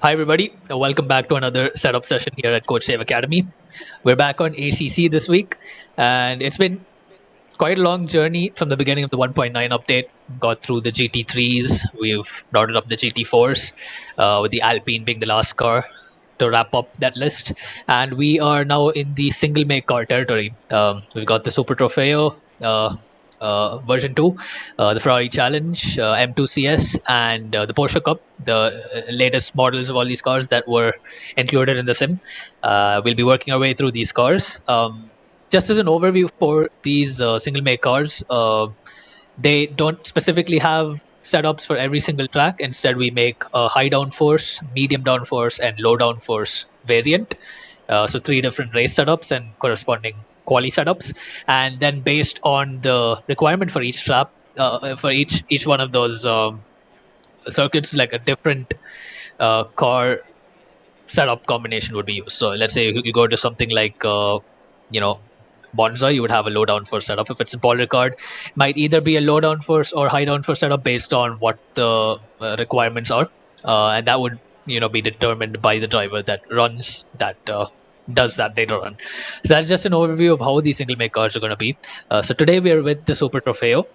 Hi, everybody. Welcome back to another setup session here at Coach Save Academy. We're back on ACC this week, and it's been quite a long journey from the beginning of the 1.9 update. Got through the GT3s, we've brought up the GT4s, with the Alpine being the last car to wrap up that list. And we are now in the single make car territory. We've got the Super Trofeo. Version 2, the Ferrari Challenge, M2CS, and the Porsche Cup, the latest models of all these cars that were included in the sim. We'll be working our way through these cars. Just as an overview for these single make cars, they don't specifically have setups for every single track. Instead, we make a high downforce, medium downforce, and low downforce variant. So three different race setups and corresponding quali setups, and then based on the requirement for each trap, for each one of those circuits, like a different car setup combination would be used. So let's say you go to something like you know Monza, you would have a low downforce setup. If it's in Paul Ricard, it might either be a low downforce or high downforce setup based on what the requirements are, and that would be determined by the driver that runs that. Does that data run. So that's just an overview of how these single make cars are going to be. So today we are with the Super Trofeo.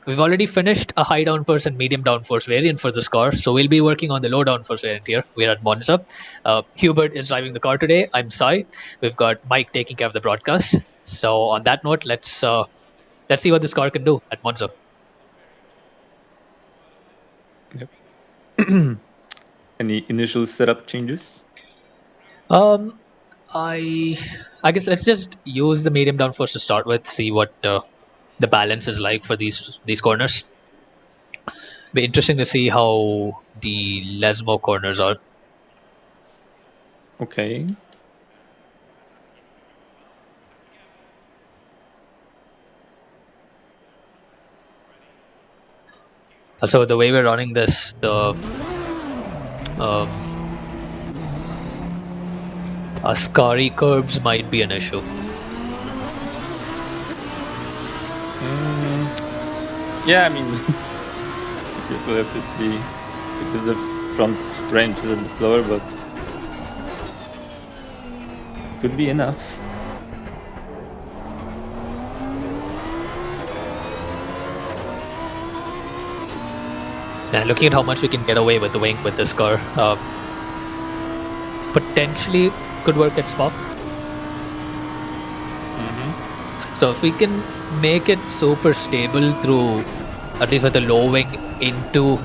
We've already finished a high downforce and medium downforce variant for this car, so we'll be working on the low downforce variant here. We're at Monza. Hubert is driving the car today. I'm Sai. We've got Mike taking care of the broadcast. So on that note, let's see what this car can do at Monza. Yep. Any initial setup changes? I guess let's just use the medium downforce to start with. See what the balance is like for these corners. Be interesting to see how the Lesmo corners are. Okay. Also, the way we're running this, the Ascari curbs might be an issue. Yeah, I mean, I guess we'll have to see, because the front range is a bit slower, but could be enough. And looking at how much we can get away with the wing with this car, potentially could work at Spa. So if we can make it super stable through, at least with the low wing, into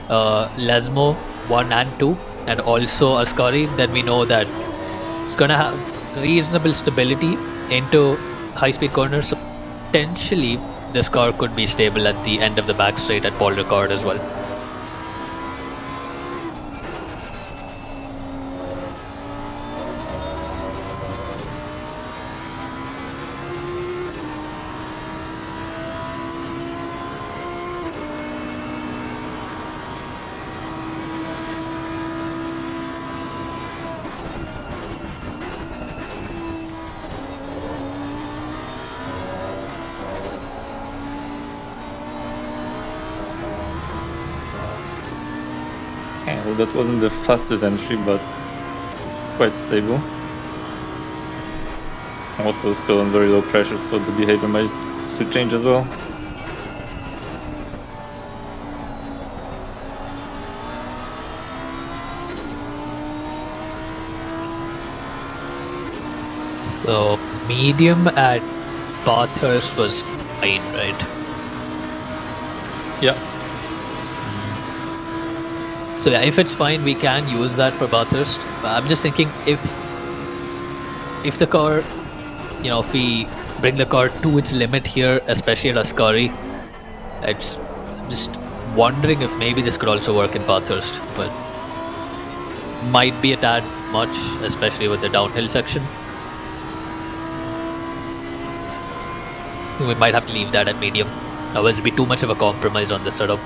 Lesmo 1 and 2, and also Ascari, then we know that it's going to have reasonable stability into high-speed corners. So potentially, this car could be stable at the end of the back straight at Paul Ricard as well. Okay, well, that wasn't the fastest entry, but quite stable. Also still on very low pressure, so the behavior might still change as well. So medium at Bathurst was fine, right? Yeah. So yeah, if it's fine, we can use that for Bathurst. I'm just thinking if the car, if we bring the car to its limit here, especially at Ascari, I'm just wondering if maybe this could also work in Bathurst, but might be a tad much, especially with the downhill section. We might have to leave that at medium. Otherwise, it'd be too much of a compromise on this setup.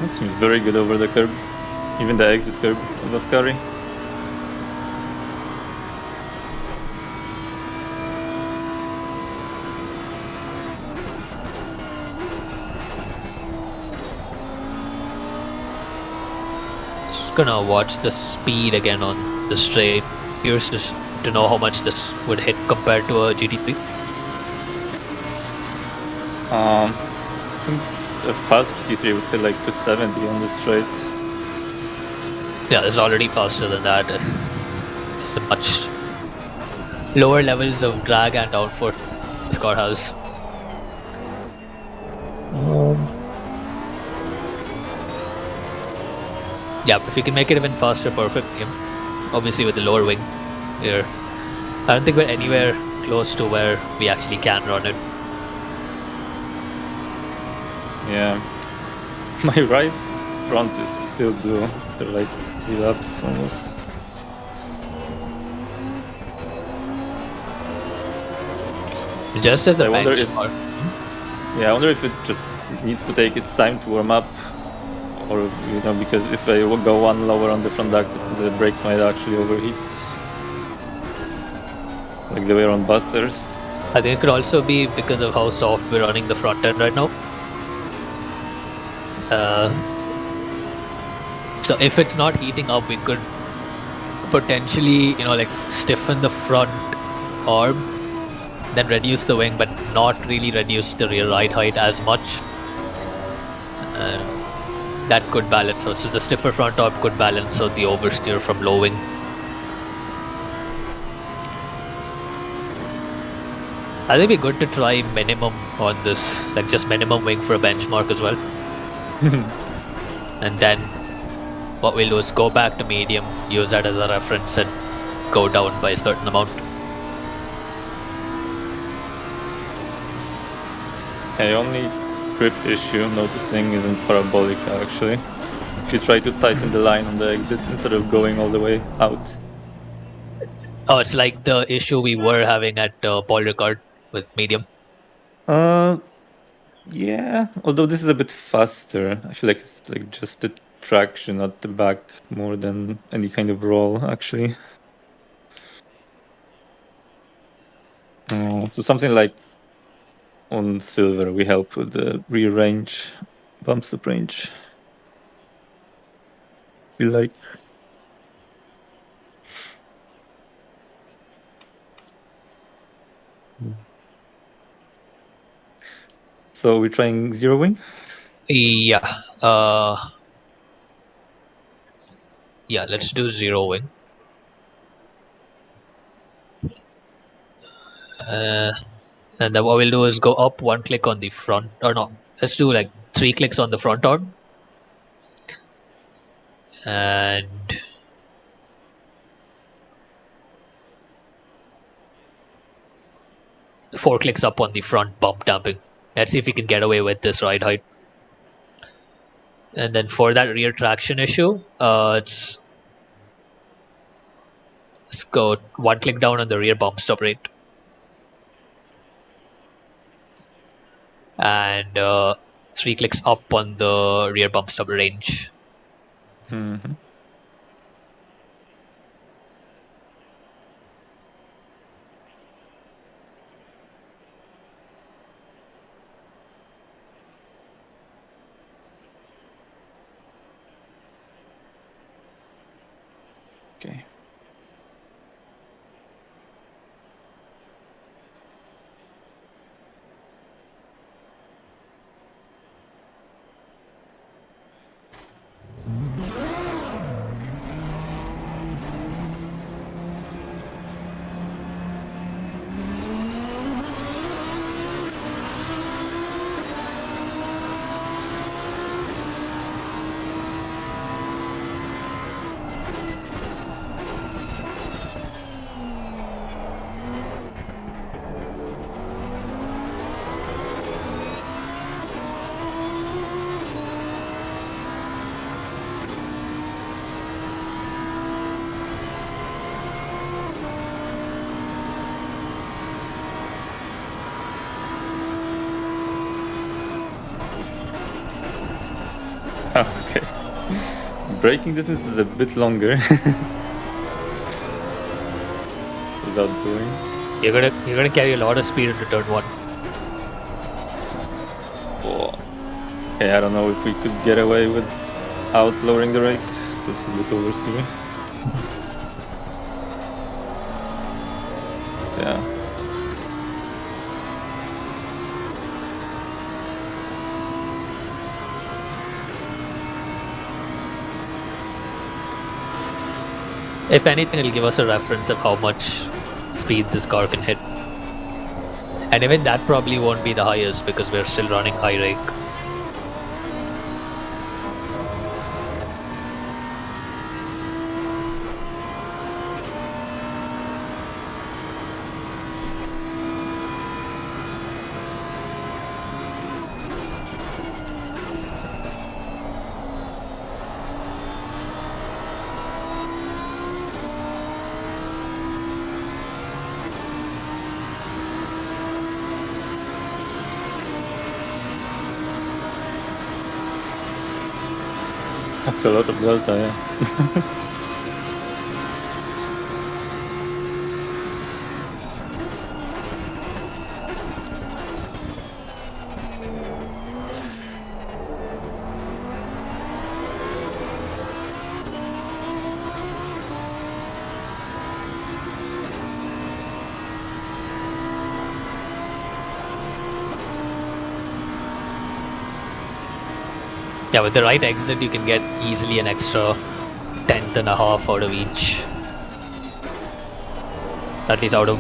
That seems very good over the curb. Even the exit curb of Ascari. Just gonna watch the speed again on the straight. Curious to know how much this would hit compared to a GT3. I think a fast GT3 would hit like 270 on the straight. Yeah, it's already faster than that. It's a much lower levels of drag and downforce this car has. Yeah, if we can make it even faster, perfect. Obviously, with the lower wing here, I don't think we're anywhere close to where we actually can run it. Yeah. My right front is still blue. They're like 3 laps almost. Just as a I wonder if benchmark. I wonder if it just needs to take its time to warm up, or because if I will go one lower on the front duct, the brakes might actually overheat, like they were on Bathurst. I think it could also be because of how soft we're running the front end right now. So if it's not heating up, we could potentially, like stiffen the front arm, then reduce the wing, but not really reduce the rear ride height as much. That could balance out. So the stiffer front arm could balance out the oversteer from low wing. I think it'd be good to try minimum on this, like just minimum wing for a benchmark as well. And then what we'll do is go back to medium, use that as a reference, and go down by a certain amount. The only grip issue I'm noticing is in Parabolica actually. If you try to tighten the line on the exit instead of going all the way out. Oh, it's like the issue we were having at Paul Ricard with medium. Yeah. Although this is a bit faster, I feel like it's like just the traction at the back more than any kind of roll actually. So something like on silver, we help with the rear range, bump stop range. Feel like. So we're trying zero wing? Yeah. Yeah, let's do zero wing. And then what we'll do is go up one click on the front, or no, let's do like 3 clicks on the front arm. And 4 clicks up on the front bump damping. Let's see if we can get away with this ride height. And then for that rear traction issue, let's go 1 click down on the rear bump stop rate. And 3 clicks up on the rear bump stop range. Mm-hmm. Okay. braking distance is a bit longer. Without going. You're gonna carry a lot of speed into turn 1. Oh. Okay, I don't know if we could get away without lowering the rake. This is a bit oversteering. Yeah. If anything, it'll give us a reference of how much speed this car can hit. And even that probably won't be the highest because we're still running high rake. That's a lot of delta, yeah. Yeah, with the right exit, you can get easily an extra 10.5 out of each. At least out of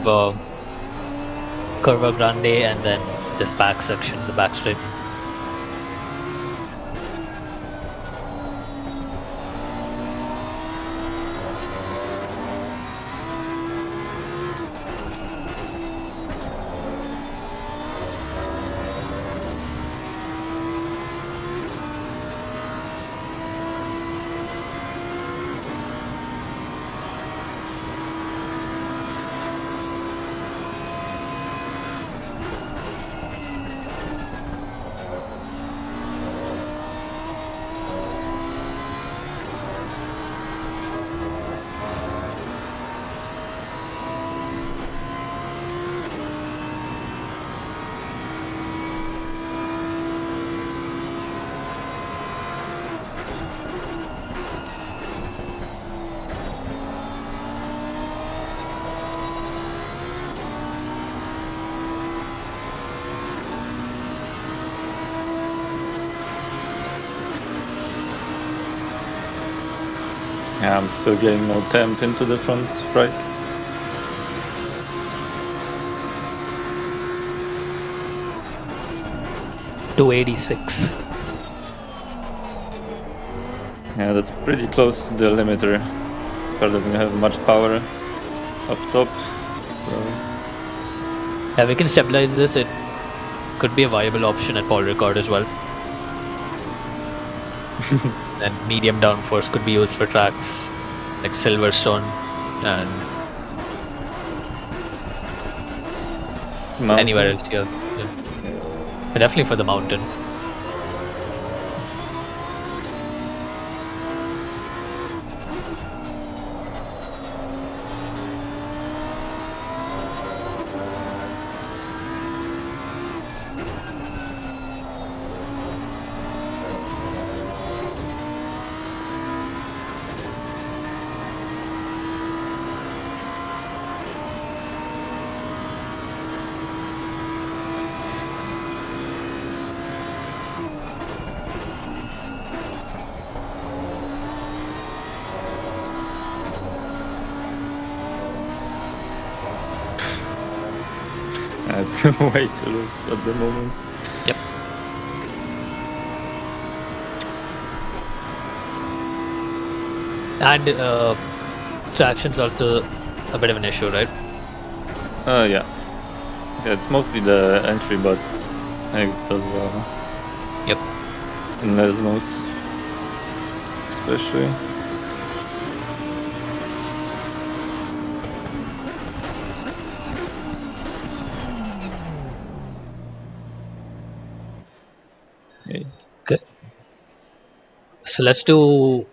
Curva Grande and then this back section, the back straight. Yeah, I'm still getting no temp into the front right. .286. Yeah, that's pretty close to the limiter. Car doesn't have much power up top, so Yeah, we can stabilize this. It could be a viable option at Paul Ricard as well. And medium downforce could be used for tracks like Silverstone and mountain. anywhere else here. Yeah. But definitely for the mountain. It's way too loose at the moment. Yep. And traction's also a bit of an issue, right? Yeah. Yeah, it's mostly the entry, but exit as well. Yep. And Nesmos, especially. Okay. So let's do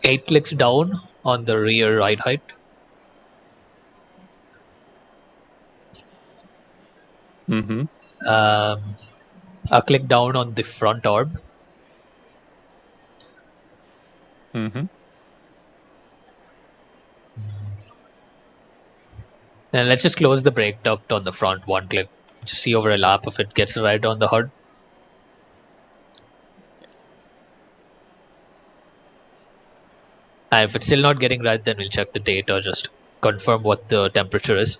8 clicks down on the rear ride height. Mm-hmm. A click down on the front orb. Mm-hmm. And let's just close the brake duct on the front 1 click. Just see over a lap if it gets right on the HUD. And if it's still not getting right, then we'll check the data, just confirm what the temperature is.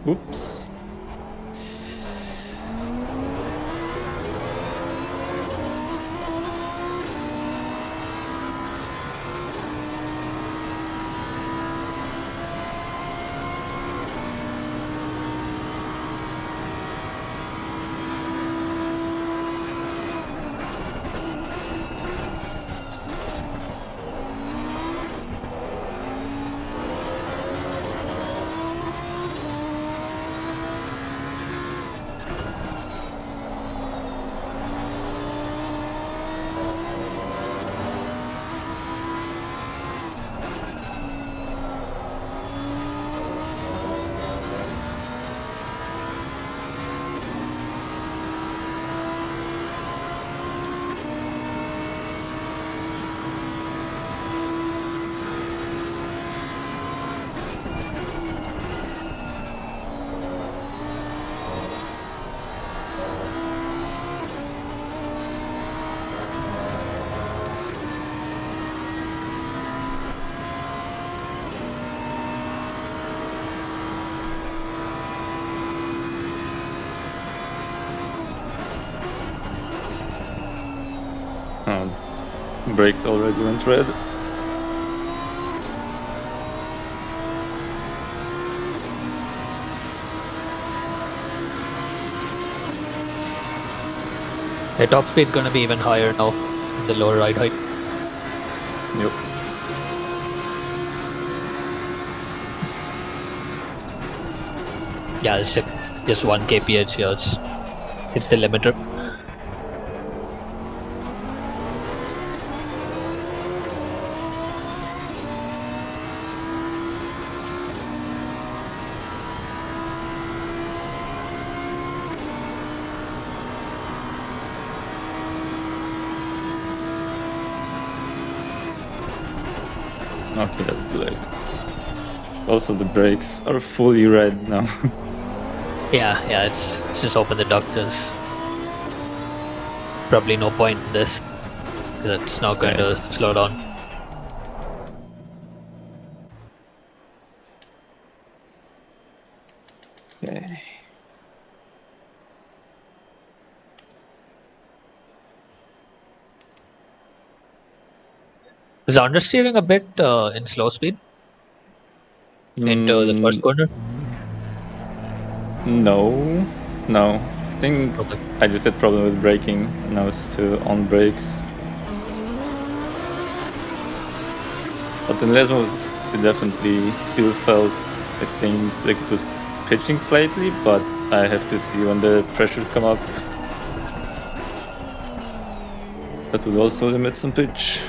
Oops. Brakes already went red. The top speed's going to be even higher now, the lower ride height. Yep. Yeah, it's just 1 kph here. It's hit the limiter. Okay, that's too late. Also, the brakes are fully red now. Yeah, it's just open the duct. There's probably no point in this, because it's not going to slow down. Okay. Is understeering a bit in slow speed into the first corner? No. I think Okay. I just had problem with braking. Now it's still on brakes. But in Lesmos, it definitely still felt, I think, like it was pitching slightly, but I have to see when the pressures come up. That would also limit some pitch.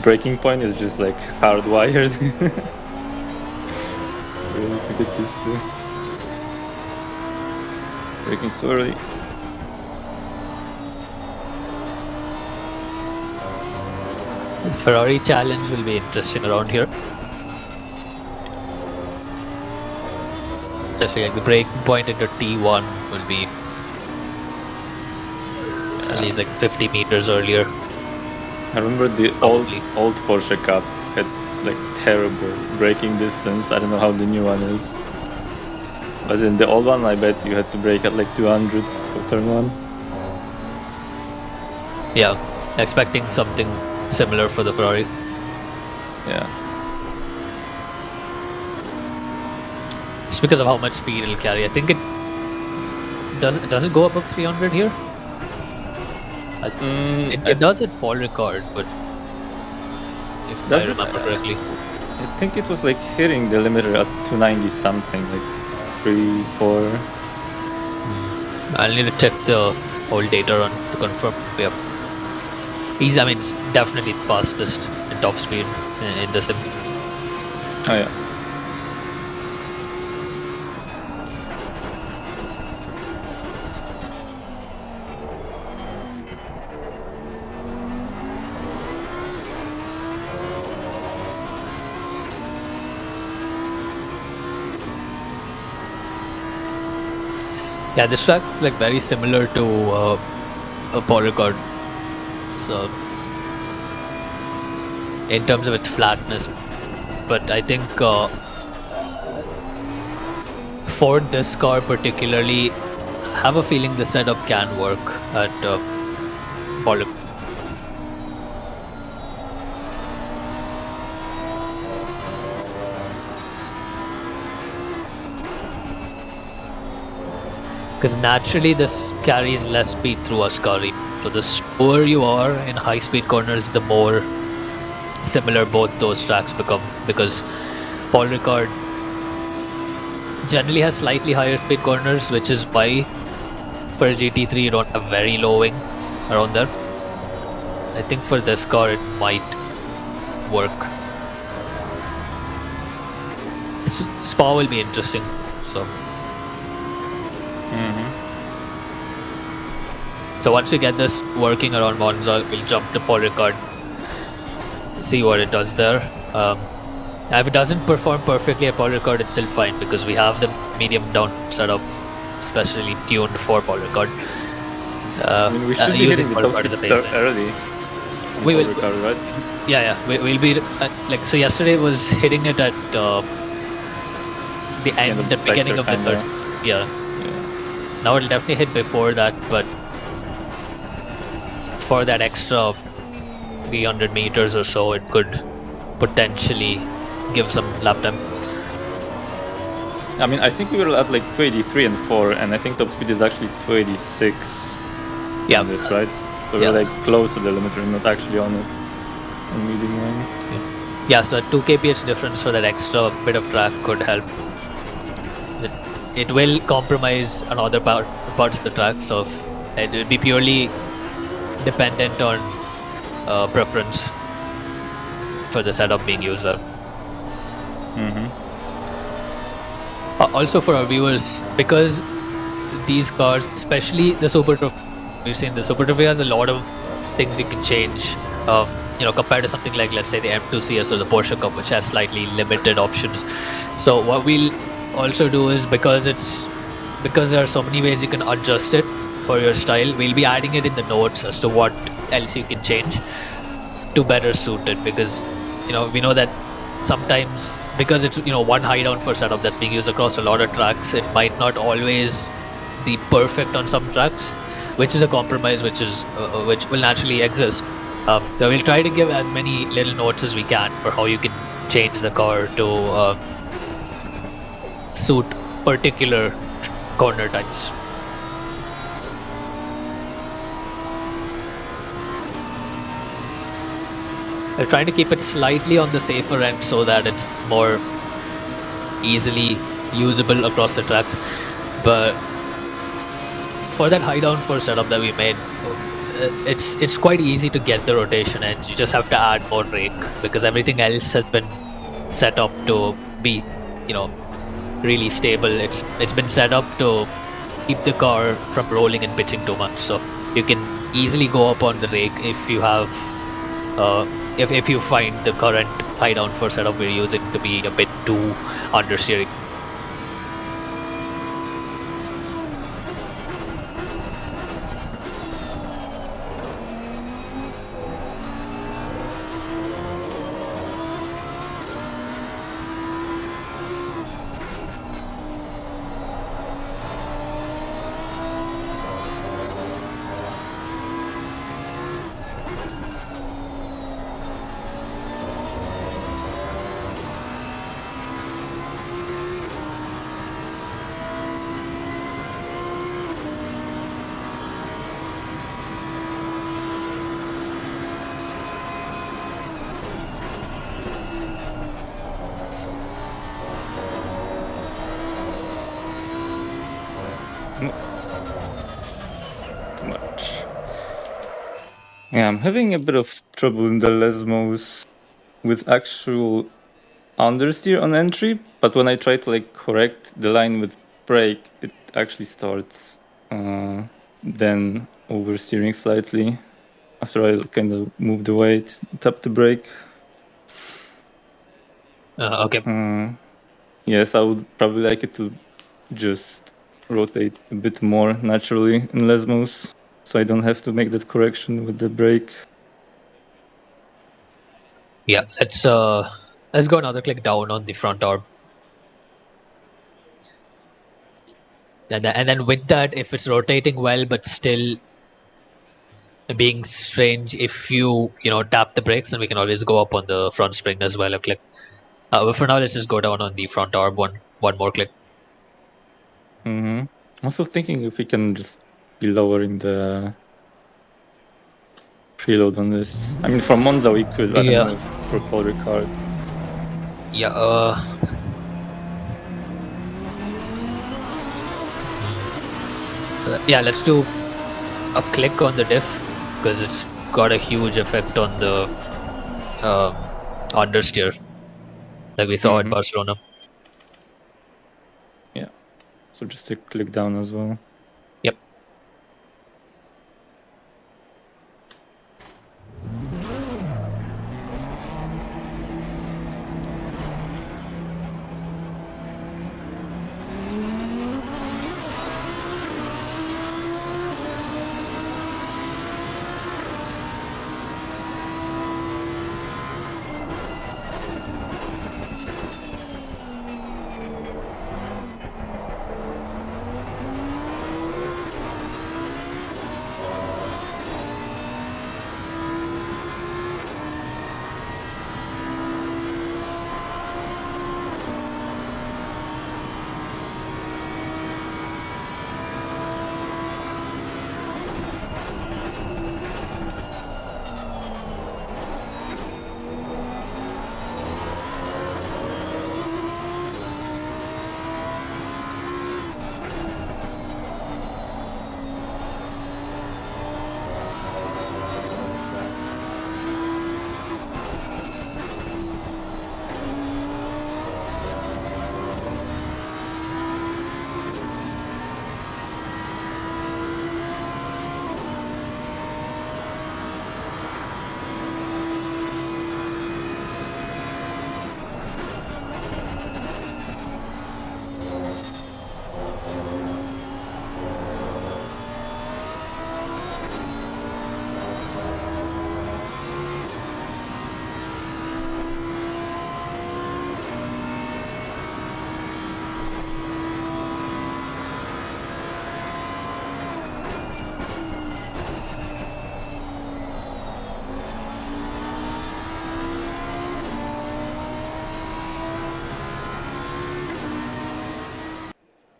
Breaking point is just like hardwired. Really to get used to. Braking so early. The Ferrari challenge will be interesting around here. Especially like the breaking point into T1 will be at least like 50 meters earlier. I remember the Probably. old Porsche Cup had like terrible braking distance. I don't know how the new one is. But in the old one, I bet you had to brake at like 200 for turn 1. Yeah, expecting something similar for the Ferrari. Yeah. Just because of how much speed it'll carry. I think it does it go above 300 here? It does at Paul Ricard, but if I remember correctly. I think it was like hitting the limiter at 290 something, like 3, 4. I'll need to check the whole data run to confirm. Yeah. He's definitely the fastest in top speed in the sim. Oh yeah. Yeah, this track's like very similar to a Paul Ricard. So in terms of its flatness, but I think for this car particularly, I have a feeling the setup can work at Paul Ricard. Because naturally this carries less speed through Ascari. So the slower you are in high speed corners, the more similar both those tracks become. Because Paul Ricard generally has slightly higher speed corners, which is why for GT3 you don't have very low wing around there. I think for this car it might work. Spa will be interesting. So. So once we get this working around Monza, we'll jump to Paul Ricard, see what it does there. If it doesn't perform perfectly at Paul Ricard, it's still fine because we have the medium down setup, especially tuned for Paul Ricard. We should be hitting the top speed early. We will, Ricard, right? Yeah. We'll be so. Yesterday was hitting it at the end, the beginning of the third. Yeah. Now it'll definitely hit before that, but for that extra 300 meters or so, it could potentially give some lap time. I mean, I think we were at like 283 and 4, and I think top speed is actually 286. Yeah. This, right? So we're like close to the limiter, not actually on it. On medium one. Yeah, so that 2 kph difference for that extra bit of track could help. It will compromise on other parts of the track, so it will be purely dependent on preference for the setup being used there. Also for our viewers, because these cars, especially the Super Trophy, we've seen the Super Trophy has a lot of things you can change. Compared to something like, let's say, the M2 CS or the Porsche Cup, which has slightly limited options. So what we'll also do is, because there are so many ways you can adjust it for your style, we'll be adding it in the notes as to what else you can change to better suit it. Because we know that sometimes, because it's one high down for setup that's being used across a lot of tracks, it might not always be perfect on some tracks, which is a compromise which will naturally exist. So we'll try to give as many little notes as we can for how you can change the car to suit particular corner types. We're trying to keep it slightly on the safer end so that it's more easily usable across the tracks. But for that high downforce setup that we made, it's quite easy to get the rotation, and you just have to add more rake because everything else has been set up to be, really stable. It's been set up to keep the car from rolling and pitching too much. So you can easily go up on the rake if you have if you find the current high downforce setup we're using to be a bit too understeering. Too much. Yeah, I'm having a bit of trouble in the Lesmos with actual understeer on entry, but when I try to like correct the line with brake, it actually starts then oversteering slightly after I kind of move the weight, tap the brake. Okay. Yes, I would probably like it to just rotate a bit more naturally in Lesmos, so I don't have to make that correction with the brake. Yeah, let's go another click down on the front arm. And then with that, if it's rotating well but still being strange, if you tap the brakes, then we can always go up on the front spring as well a click. But for now, let's just go down on the front arm one more click. Also thinking if we can just be lowering the preload on this. I mean, from Monza we could. I don't Yeah. know if for Paul Ricard. Yeah. Yeah, let's do a click on the diff because it's got a huge effect on the understeer, like we saw at Barcelona. Yeah. So just a click down as well. Yep.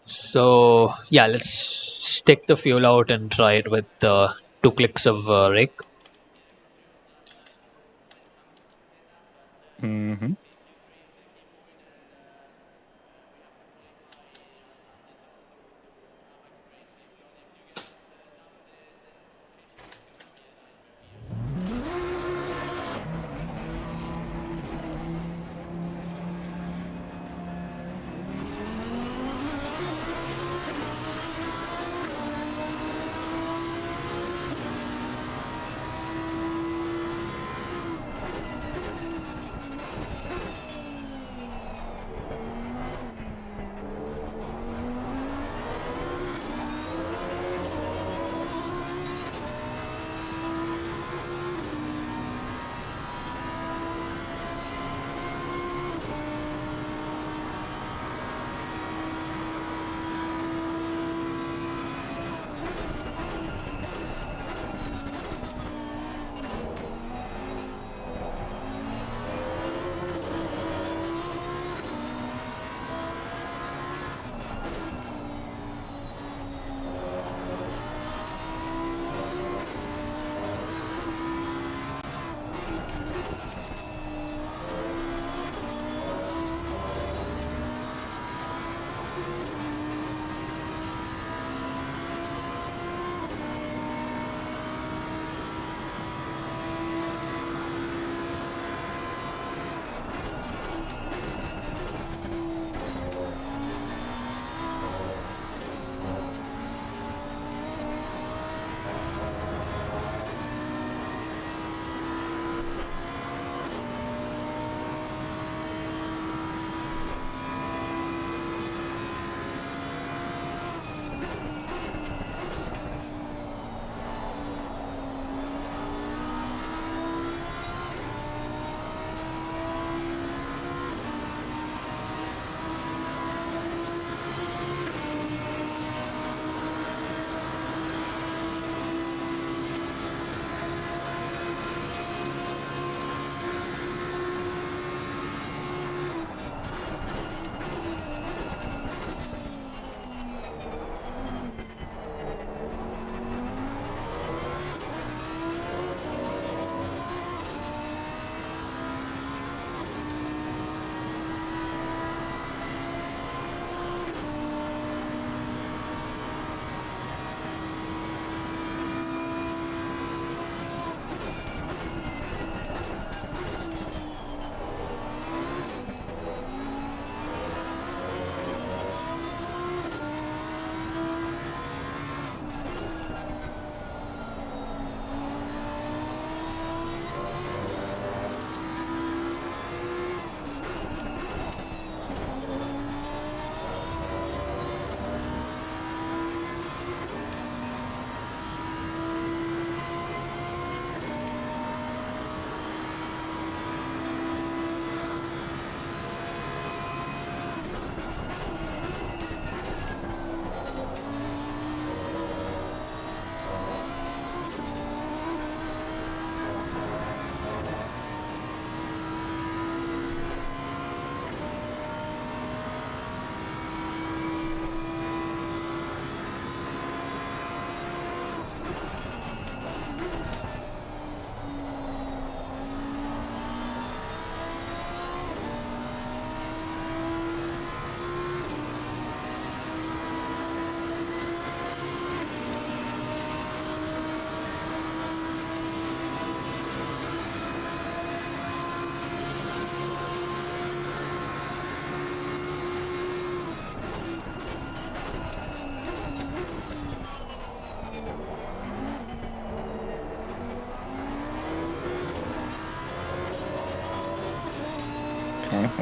So yeah, let's stick the fuel out and try it with 2 clicks of rake.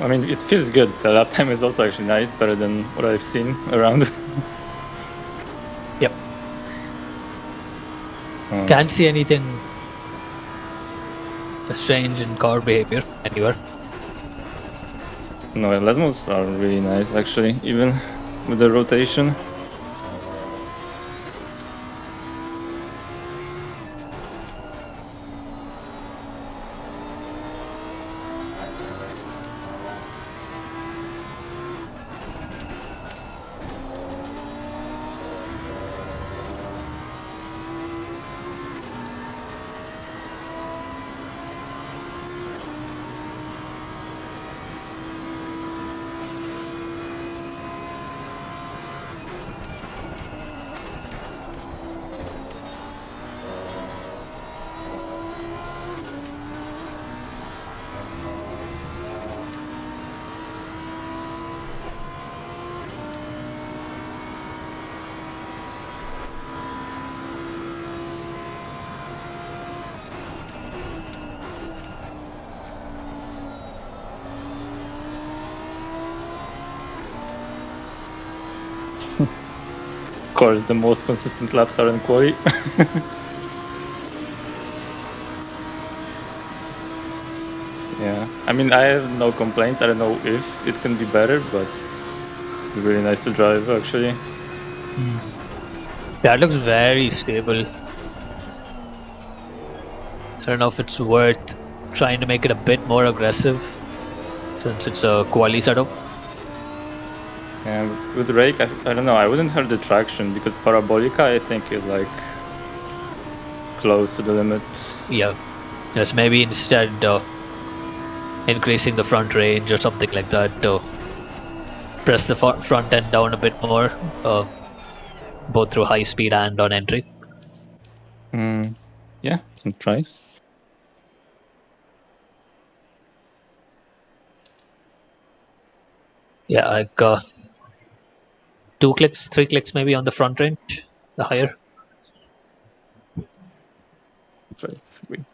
I mean, it feels good. The lap time is also actually nice, better than what I've seen around. Yep. Can't see anything strange in car behavior anywhere. No, Lasmos are really nice actually, even with the rotation. Of course, the most consistent laps are in quali. Yeah, I mean, I have no complaints. I don't know if it can be better, but it's really nice to drive actually. That looks very stable. I don't know if it's worth trying to make it a bit more aggressive since it's a quali setup. Yeah, with Rake, I don't know. I wouldn't have the traction because Parabolica, I think, is like close to the limit. Yeah. Just maybe instead increasing the front range or something like that to press the front end down a bit more, both through high speed and on entry. Yeah, can try. Yeah, like 2 clicks, 3 clicks maybe on the front range, the higher. Try 3.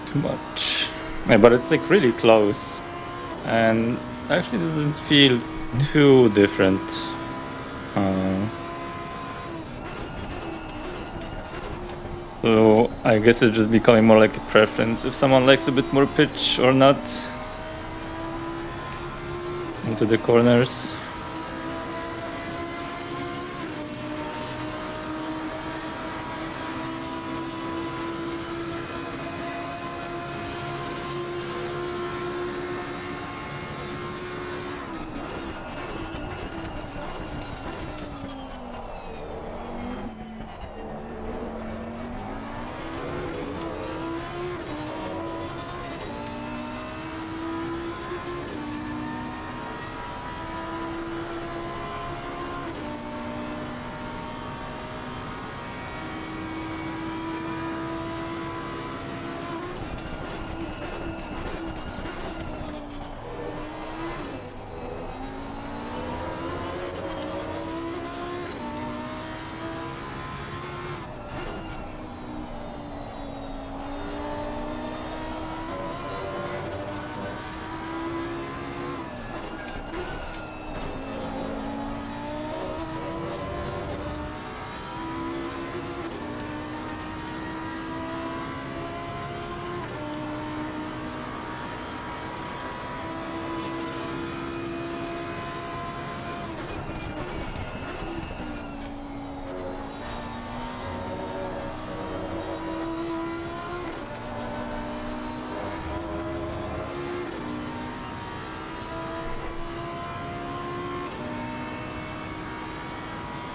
Too much. Yeah, but it's like really close. And actually doesn't feel too different. So I guess it's just becoming more like a preference. If someone likes a bit more pitch or not into the corners.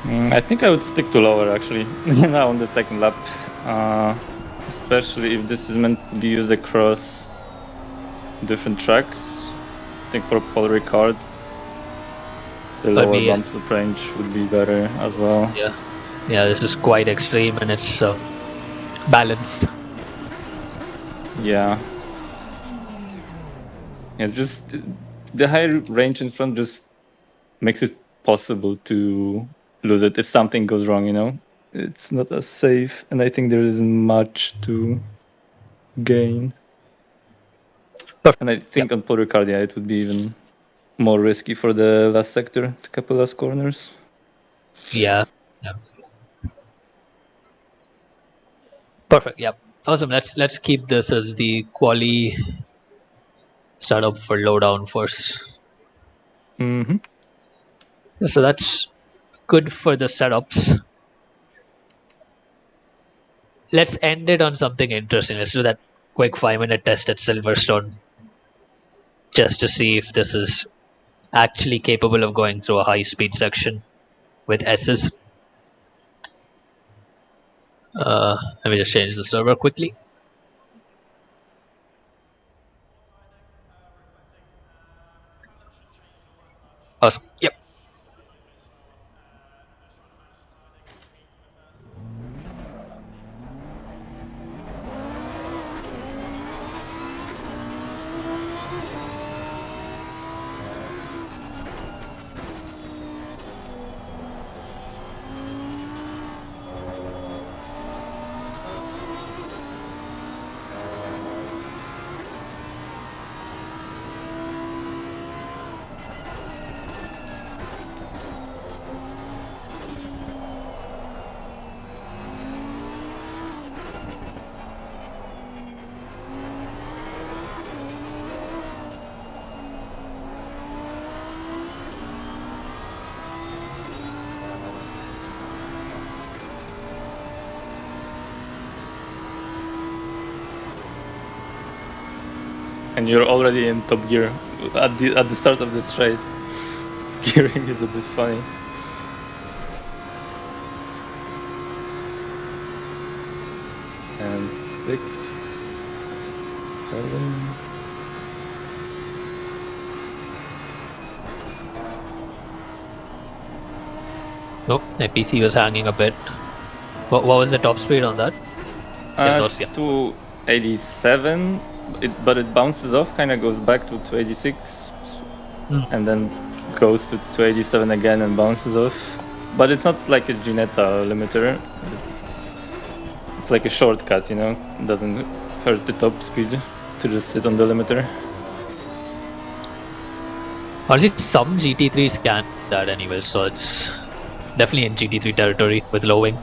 I think I would stick to lower actually now on the second lap, especially if this is meant to be used across different tracks. I think for Paul Ricard, the lower bump to range would be better as well. Yeah, this is quite extreme and it's balanced. Yeah, just the high range in front just makes it possible to lose it if something goes wrong, you know? It's not as safe, and I think there isn't much to gain. And I think on Paul Ricard, it would be even more risky for the last sector, the couple last corners. Yeah. Perfect. Yep. Awesome. Let's keep this as the quali startup for lowdown first. So that's good for the setups. Let's end it on something interesting. Let's do that quick 5-minute test at Silverstone, just to see if this is actually capable of going through a high speed section with S's. Let me just change the server quickly. Awesome. Yep. And you're already in top gear at the start of the straight. Gearing is a bit funny. And 6, 7. Nope, my PC was hanging a bit. What was the top speed on that? It's 287, but it bounces off, kind of goes back to 286, and then goes to 287 again and bounces off. But it's not like a Ginetta limiter. It's like a shortcut, you know. It doesn't hurt the top speed to just sit on the limiter. Honestly, some GT3s can do that anyway, so it's definitely in GT3 territory with low wing.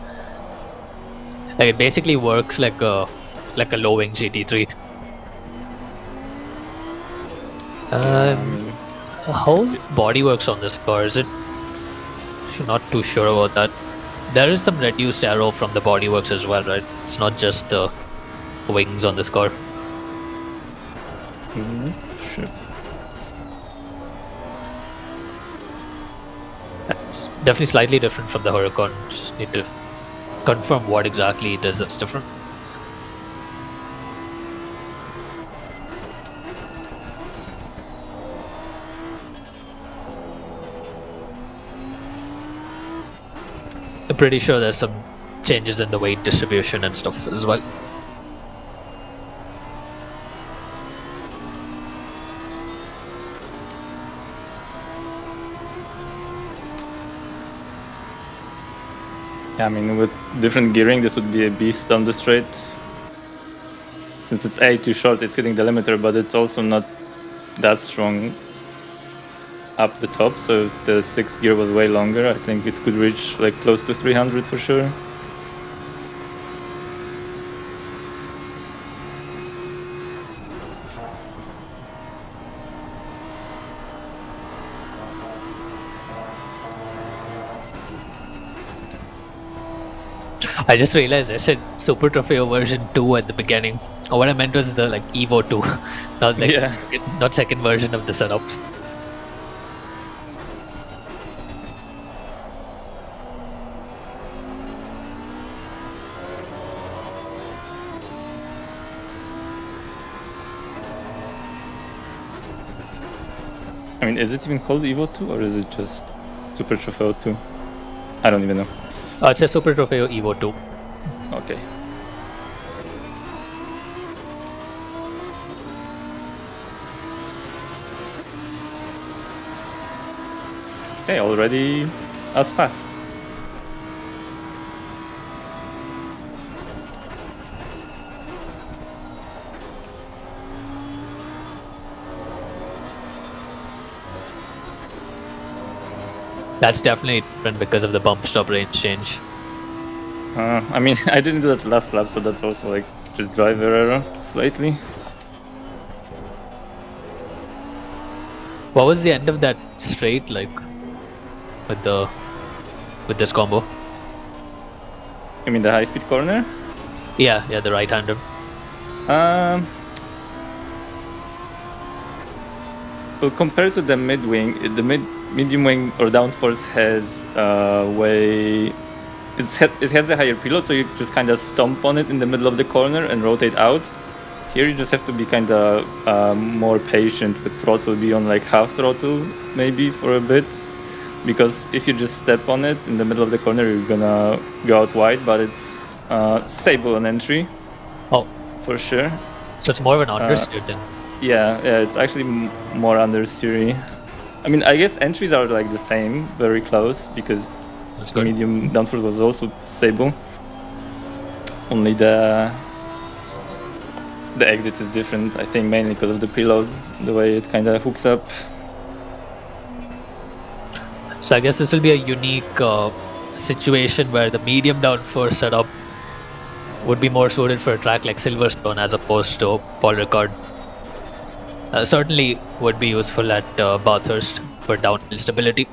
Like it basically works like a low wing GT3. Yeah, How's body works on this car? Is it? Actually not too sure about that. There is some reduced aero from the bodyworks as well, right? It's not just the wings on this car. sure. It's definitely slightly different from the Huracan. Just need to confirm what exactly it is that's different. I'm pretty sure there's some changes in the weight distribution and stuff as well. Yeah, I mean, with different gearing, this would be a beast on the straight. Since it's A too short, it's hitting the limiter, but it's also not that strong up the top. So if the 6th gear was way longer, I think it could reach like close to 300 for sure. I just realized I said Super Trofeo version 2 at the beginning. Or what I meant was the like EVO 2, not like Yeah. not second version of the setups. I mean, is it even called EVO 2 or is it just Super Trofeo 2? I don't even know. It's a Super Trofeo EVO 2. Okay. Okay, already as fast. That's definitely different because of the bump stop range change. I mean, I didn't do that last lap, so that's also like just driver error slightly. What was the end of that straight like with this combo? I mean, the high-speed corner. Yeah, the right-hander. Well, compared to the mid-wing, the medium wing or downforce has way. It has a higher preload, so you just kind of stomp on it in the middle of the corner and rotate out. Here you just have to be kind of more patient with throttle, be on like half throttle maybe for a bit, because if you just step on it in the middle of the corner, you're gonna go out wide. But it's stable on entry. Oh, for sure. So it's more of an understeer then. Yeah, it's actually more understeery. I mean, I guess entries are like the same, very close, because the medium downforce was also stable. Only the exit is different, I think, mainly because of the preload, the way it kind of hooks up. So I guess this will be a unique situation where the medium downforce setup would be more suited for a track like Silverstone as opposed to Paul Ricard. Certainly would be useful at Bathurst for downhill stability.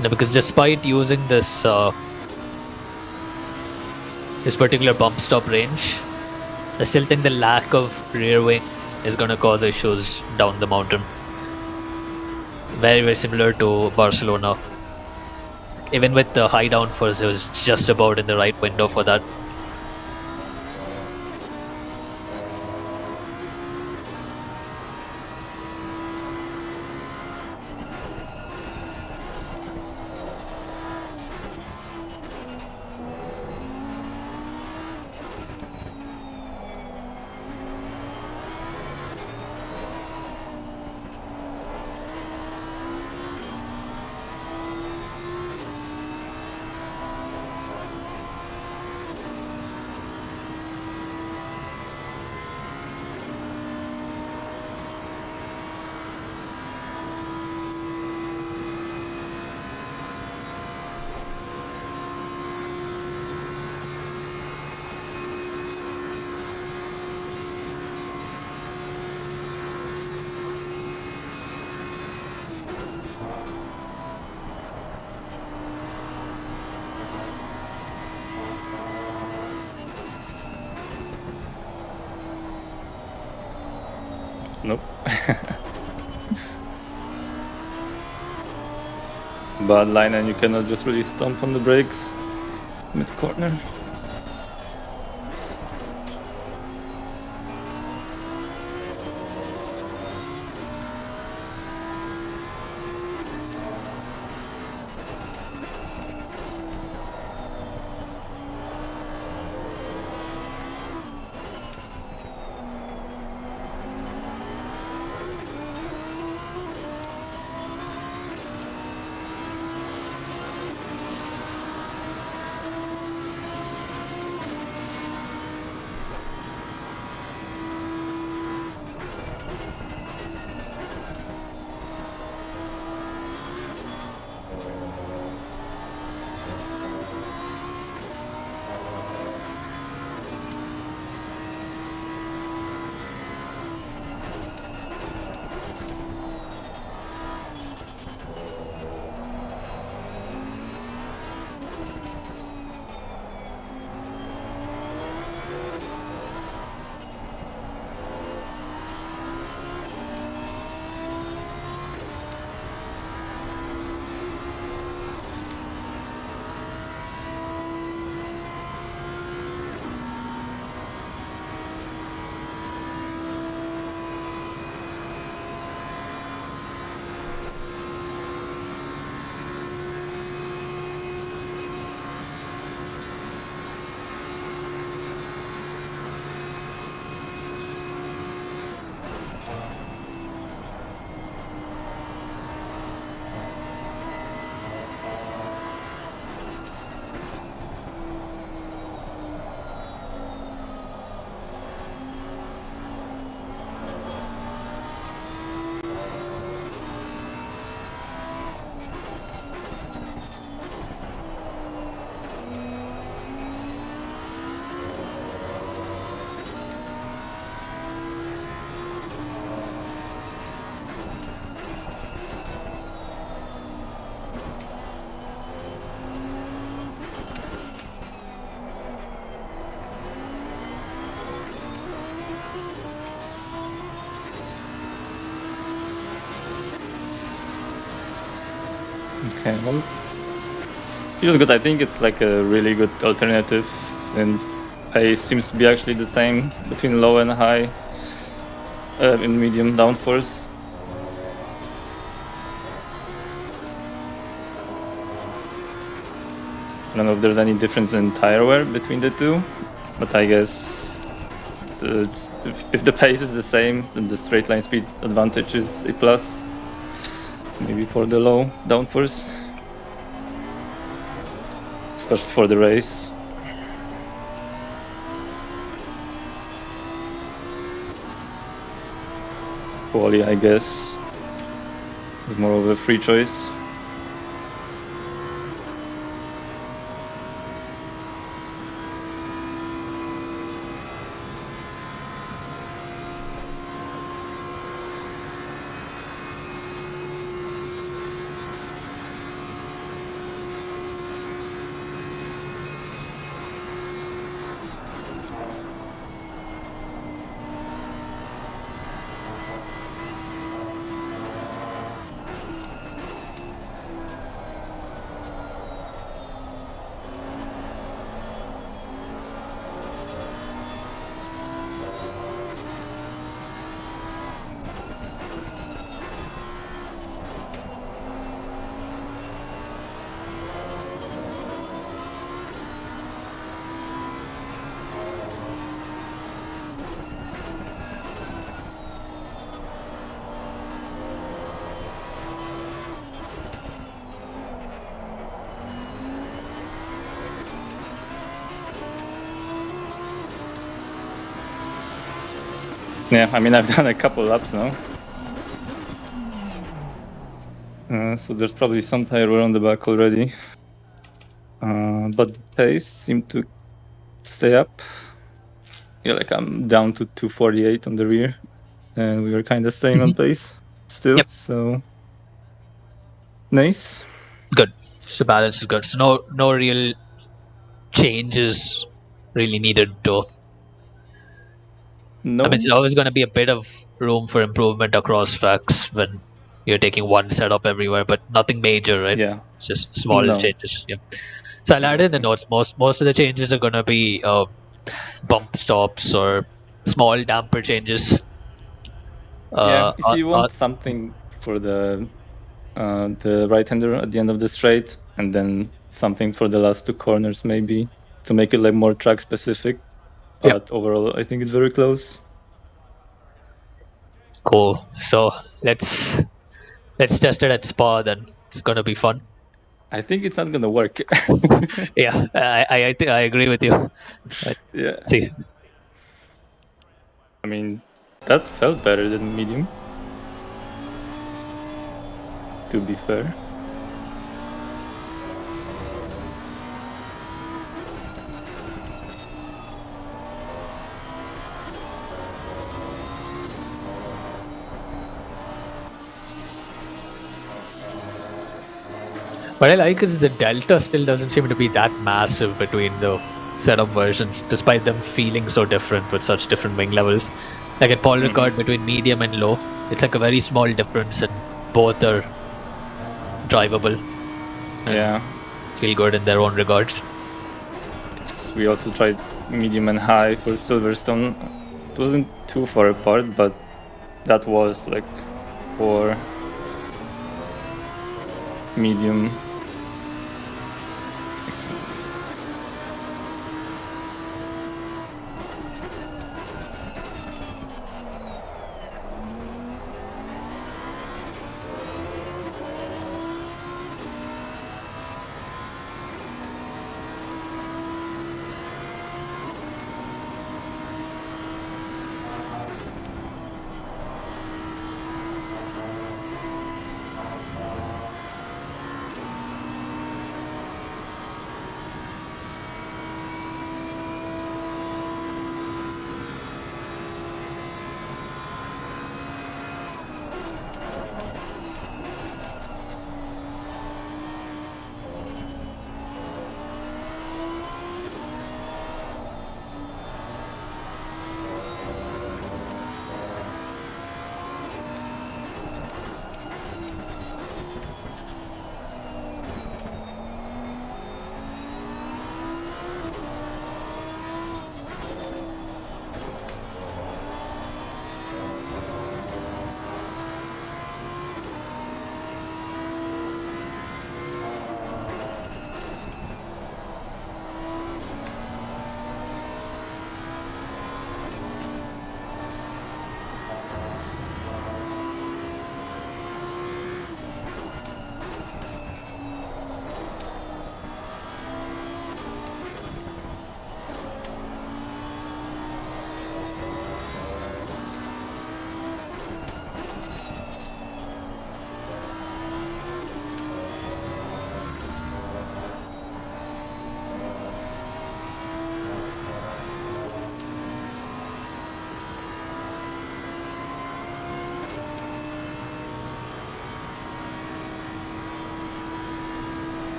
Because despite using this particular bump stop range, I still think the lack of rear wing is going to cause issues down the mountain. Very, very similar to Barcelona. Even with the high downforce, it was just about in the right window for that. Nope. Bad line, and you cannot just really stomp on the brakes mid-corner. Okay, well, feels good. I think it's like a really good alternative since pace seems to be actually the same between low and high in medium downforce. I don't know if there's any difference in tire wear between the two, but I guess if the pace is the same, then the straight line speed advantage is a plus. Maybe for the low downforce, especially for the race. Quali, I guess, is more of a free choice. Yeah, I mean, I've done a couple laps now. So there's probably some tire wear on the back already. But the pace seemed to stay up. Yeah, like I'm down to 248 on the rear. And we were kind of staying on pace still. Yep. So nice. Good. The balance is good. So no real changes really needed though. No. I mean, there's always going to be a bit of room for improvement across tracks when you're taking one setup everywhere, but nothing major, right? Yeah. It's just small No. changes. Yeah. So I'll add in the Exactly. notes. Most of the changes are going to be bump stops or small damper changes. Yeah. If you On want something for the right-hander at the end of the straight, and then something for the last two corners, maybe to make it like more track specific. yeah, But overall, I think it's very close. cool. So let's test it at Spa. Then it's going to be fun. I think it's not gonna work. Yeah, I think I agree with you. Let's Yeah. see. I mean, that felt better than medium. To be fair. What I like is the delta still doesn't seem to be that massive between the setup versions, despite them feeling so different with such different wing levels. Like at Paul Ricard between medium and low, it's like a very small difference, and both are drivable and Yeah. feel good in their own regards. We also tried medium and high for Silverstone. It wasn't too far apart, but that was like for medium.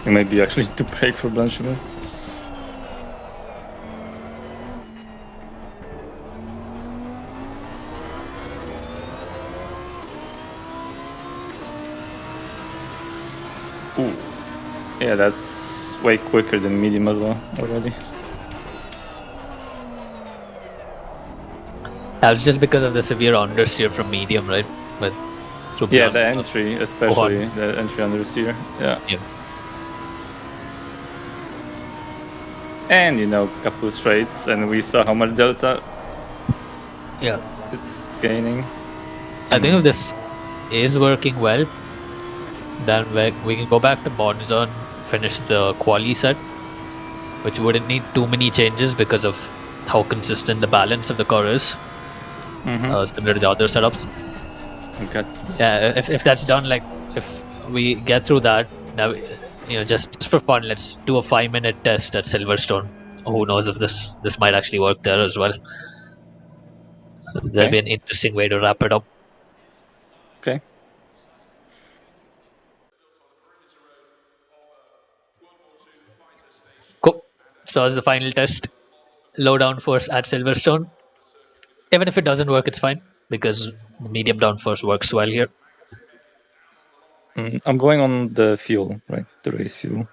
It might be actually to break for Blanchiment. Ooh. Yeah, that's way quicker than medium as well already. That was just because of the severe understeer from medium, right? But through Yeah, Blanc, the entry, especially Wuhan. the entry understeer. Yeah. Yeah. And a couple straights, and we saw how much delta Yeah. it's gaining. I think if this is working well, then we can go back to MONZA and finish the quali set, which wouldn't need too many changes because of how consistent the balance of the car is, similar to the other setups. Okay. Yeah, if that's done, like if we get through that, now just for fun, let's do a 5-minute test at Silverstone. Who knows if this might actually work there as well. That'll be Okay. an interesting way to wrap it up. Okay. So as the final test, low downforce at Silverstone. Even if it doesn't work, it's fine because medium downforce works well here. I'm going on the fuel, right? The race fuel.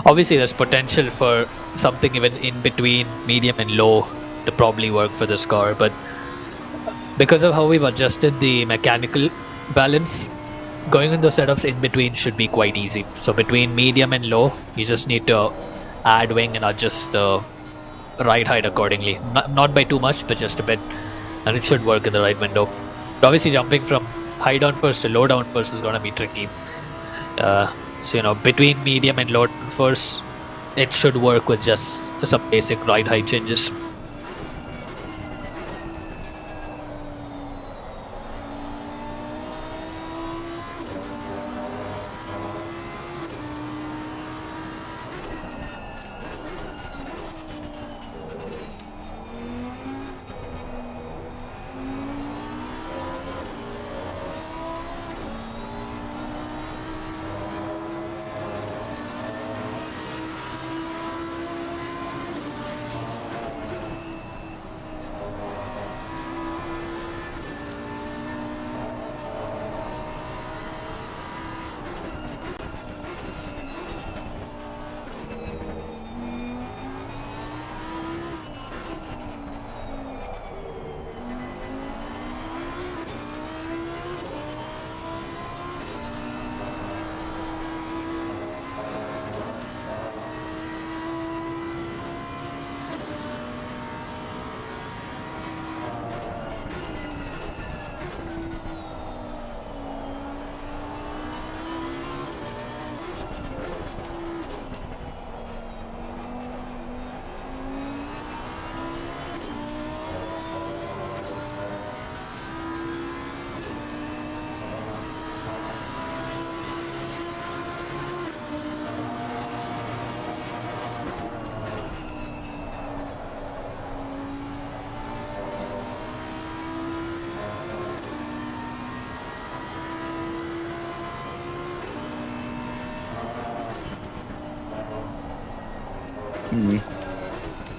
Obviously, there's potential for something even in between medium and low to probably work for this car, but because of how we've adjusted the mechanical balance, going in the setups in between should be quite easy. So between medium and low, you just need to add wing and adjust the ride height accordingly. Not by too much, but just a bit, and it should work in the right window. Obviously, jumping from high down first to low down first is going to be tricky. So between medium and low down first, it should work with just some basic ride height changes.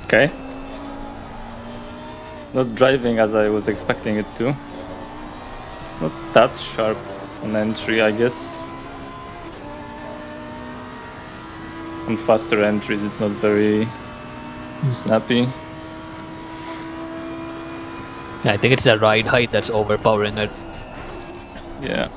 Okay. It's not driving as I was expecting it to. It's not that sharp on entry, I guess. On faster entries, it's not very snappy. Yeah, I think it's the ride height that's overpowering it. Yeah.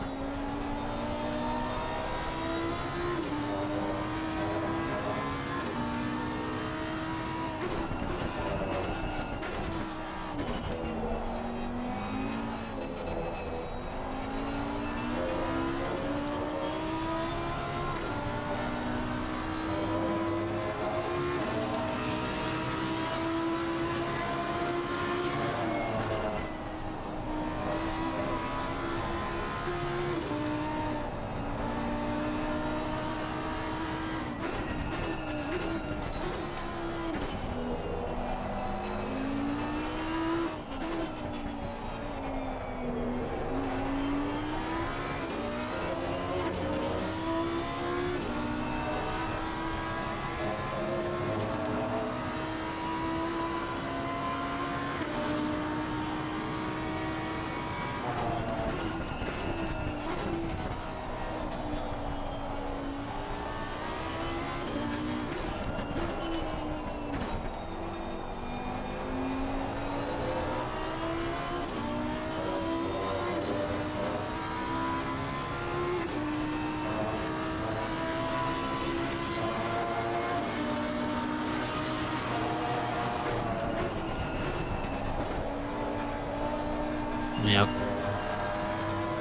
Yeah.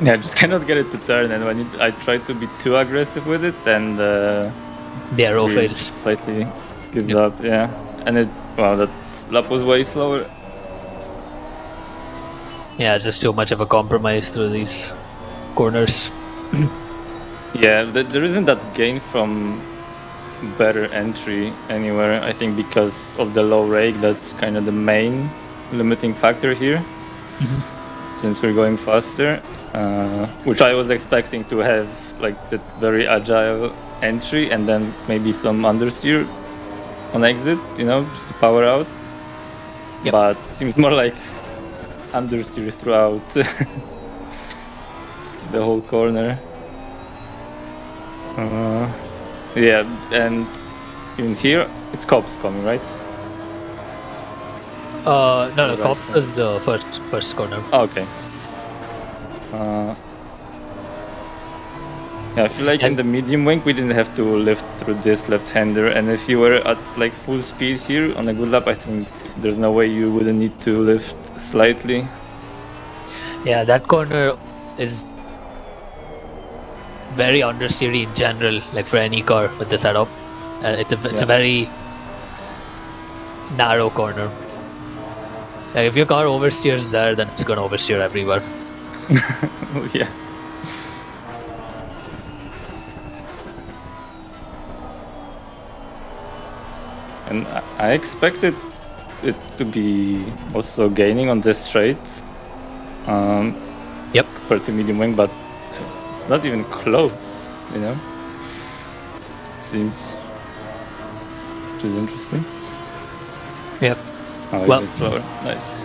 Yeah, I just cannot get it to turn, and when I try to be too aggressive with it, then The arrow it fails. slightly gives Yep. up. Yeah, and that lap was way slower. Yeah, it's just too much of a compromise through these corners. Yeah, there isn't that gain from better entry anywhere. I think because of the low rake, that's kind of the main limiting factor here. Since we're going faster. which I was expecting to have like that very agile entry and then maybe some understeer on exit, just to power out. Yep. But seems more like understeer throughout the whole corner. Yeah, and even here it's cops coming, right? No, Right. Cop was the first corner. Oh, okay. Yeah, I feel like in the medium wing we didn't have to lift through this left-hander, and if you were at like full speed here on a good lap, I think there's no way you wouldn't need to lift slightly. Yeah, that corner is very understeery in general, like for any car with the setup. It's a very narrow corner. Like if your car oversteers there, then it's gonna oversteer everywhere. Oh, yeah. And I expected it to be also gaining on this straight. Yep. Compared to medium wing, but it's not even close, It seems which is interesting. Yep. Oh, Well, it's slower. Nice.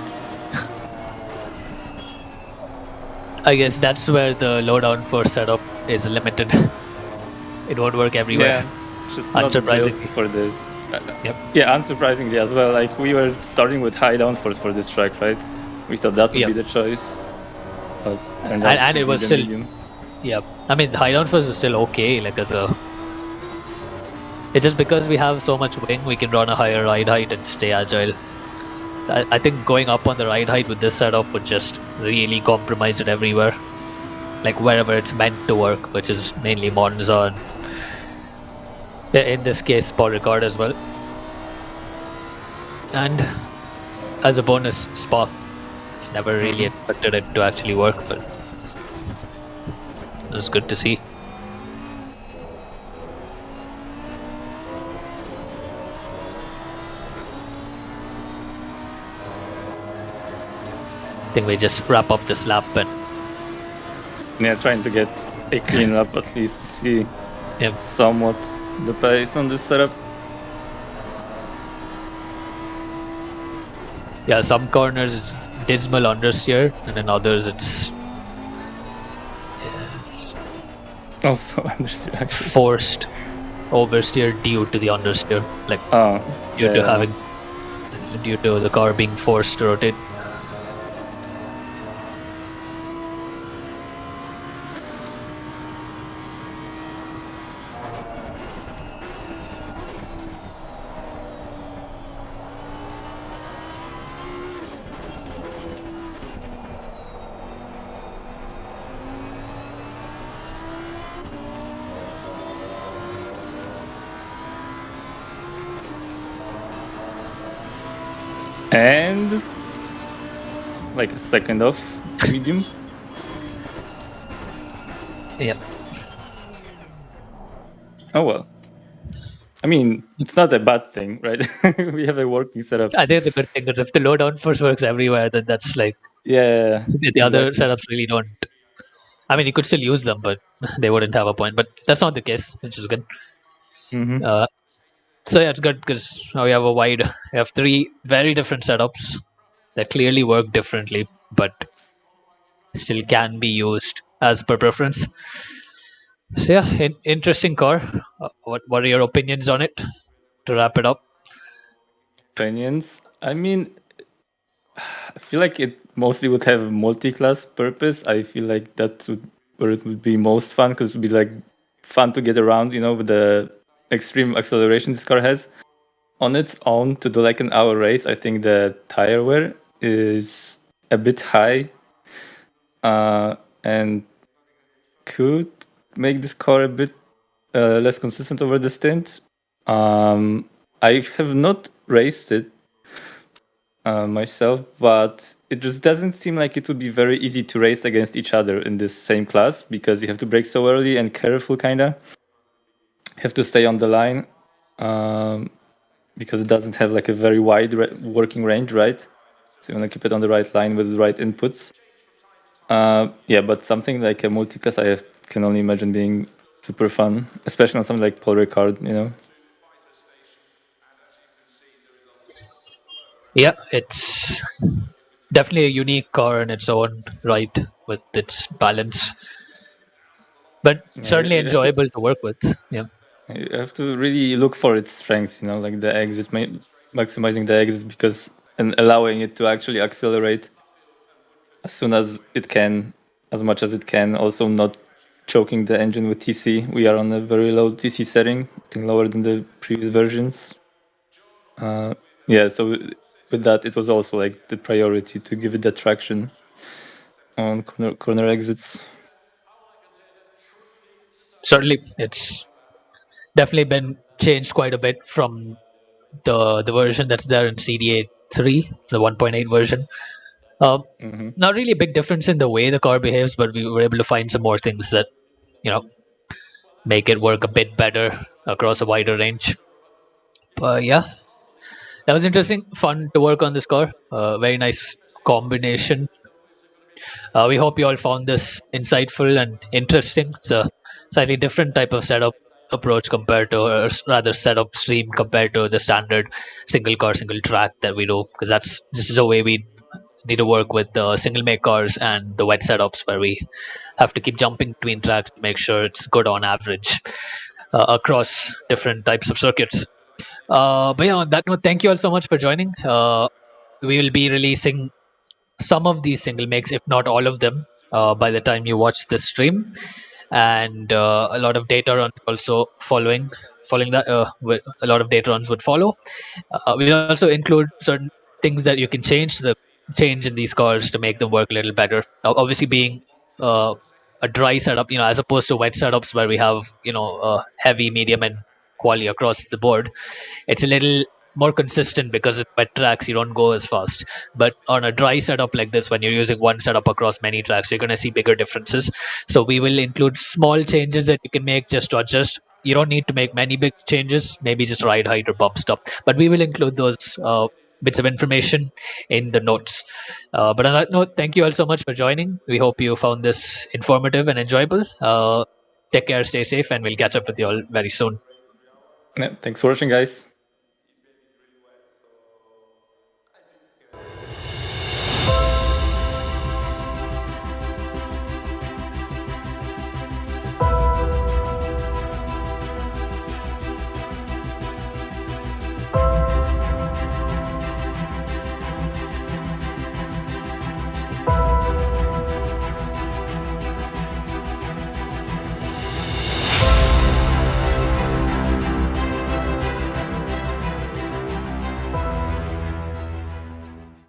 I guess that's where the low downforce setup is limited. It won't work everywhere. Yeah, it's just not built Unsurprisingly. for this. Yep. Yeah, unsurprisingly as well. Like we were starting with high downforce for this track, right? We thought that would Yep. be the choice, but turned out And to it be was the still. medium. Yeah. I mean, the high downforce was still okay. Like as a. It's just because we have so much wing, we can run a higher ride height and stay agile. I think going up on the ride height with this setup would just really compromise it everywhere. Like wherever it's meant to work, which is mainly Monza and in this case Paul Ricard as well. And as a bonus, Spa. It's never really expected it to actually work, but it was good to see. I think we just wrap up this lap and Yeah, trying to get a clean lap at least to see somewhat the pace on this setup. Yeah, some corners it's dismal understeer, and in others it's also understeer actually. Forced oversteer due to the understeer, like due to the car being forced to rotate. And like a second off medium. Yep. Oh well. I mean, it's not a bad thing, right? We have a working setup. I think it's a good thing because if the low downforce works everywhere, then that's like the other setups really don't. I mean, you could still use them, but they wouldn't have a point. But that's not the case, which is good. So yeah, it's good because now we have three very different setups that clearly work differently, but still can be used as per preference. So yeah, interesting car. What are your opinions on it? To wrap it up. Opinions. I mean, I feel like it mostly would have multi-class purpose. I feel like that would where it would be most fun because it would be like fun to get around, with the extreme acceleration this car has. On its own, to do like an hour race, I think the tire wear is a bit high, and could make this car a bit less consistent over the stint. I have not raced it myself, but it just doesn't seem like it would be very easy to race against each other in this same class because you have to brake so early and careful, kinda. Have to stay on the line because it doesn't have like a very wide working range, right? So you want to keep it on the right line with the right inputs. Yeah, but something like a multiclass, can only imagine being super fun, especially on something like Paul Ricard, you know. Yeah, it's definitely a unique car in its own right with its balance, but Yeah, certainly enjoyable to work with. Yeah, you have to really look for its strengths, you know, like the exit, maximizing the exit because and allowing it to actually accelerate as soon as it can, as much as it can. Also, not choking the engine with TC. We are on a very low TC setting, I think lower than the previous versions. Yeah, so with that, it was also like the priority to give it the traction on corner exits. certainly it's definitely been changed quite a bit from the version that's there in CDA 3, the 1.8 version. Um, Not really a big difference in the way the car behaves, but we were able to find some more things that you know make it work a bit better across a wider range. But yeah, that was interesting, fun to work on this car. Very nice combination. We hope you all found this insightful and interesting. It's a slightly different type of setup approach compared to, or rather, setup stream compared to the standard single car, single track that we do, because that's this is the way we need to work with the single make cars and the wet setups where we have to keep jumping between tracks to make sure it's good on average across different types of circuits. But yeah, on that note, thank you all so much for joining. We will be releasing some of these single makes, if not all of them, by the time you watch this stream. And a lot of data runs also following that. A lot of data runs would follow. We also include certain things that you can change in these cars to make them work a little better. Obviously, being uh, a dry setup, as opposed to wet setups where we have heavy, medium, and quality across the board, it's a little more consistent because in wet tracks you don't go as fast. But on a dry setup like this, when you're using one setup across many tracks, you're going to see bigger differences. So we will include small changes that you can make just to adjust. You don't need to make many big changes, maybe just ride height or bump stop, but we will include those bits of information in the notes. But on that note, thank you all so much for joining. We hope you found this informative and enjoyable. Take care, stay safe, and we'll catch up with you all very soon. Yeah, thanks for watching, guys.